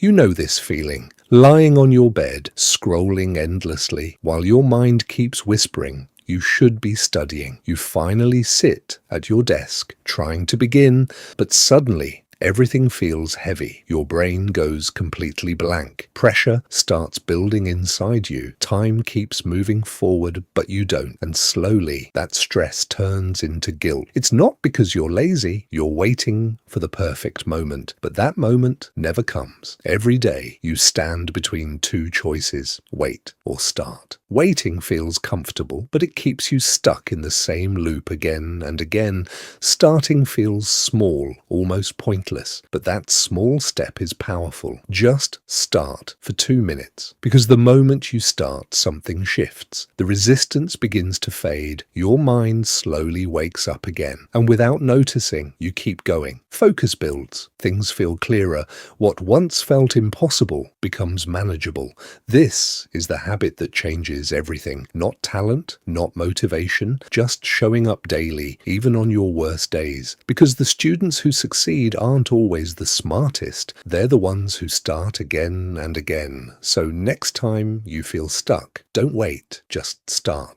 You know this feeling. Lying on your bed, scrolling endlessly, while your mind keeps whispering, you should be studying. You finally sit at your desk, trying to begin, but suddenly everything feels heavy. Your brain goes completely blank. Pressure starts building inside you. Time keeps moving forward, but you don't. And slowly, that stress turns into guilt. It's not because you're lazy. You're waiting for the perfect moment. But that moment never comes. Every day, you stand between two choices: wait or start. Waiting feels comfortable, but it keeps you stuck in the same loop again and again. Starting feels small, almost pointless, but that small step is powerful. Just start for 2 minutes, because the moment you start, something shifts. The resistance begins to fade. Your mind slowly wakes up again, and without noticing, you keep going. Focus builds. Things feel clearer. What once felt impossible becomes manageable. This is the habit that changes everything. Not talent, not motivation, just showing up daily, even on your worst days. Because the students who succeed aren't always the smartest. They're the ones who start again and again. So next time you feel stuck, don't wait, just start.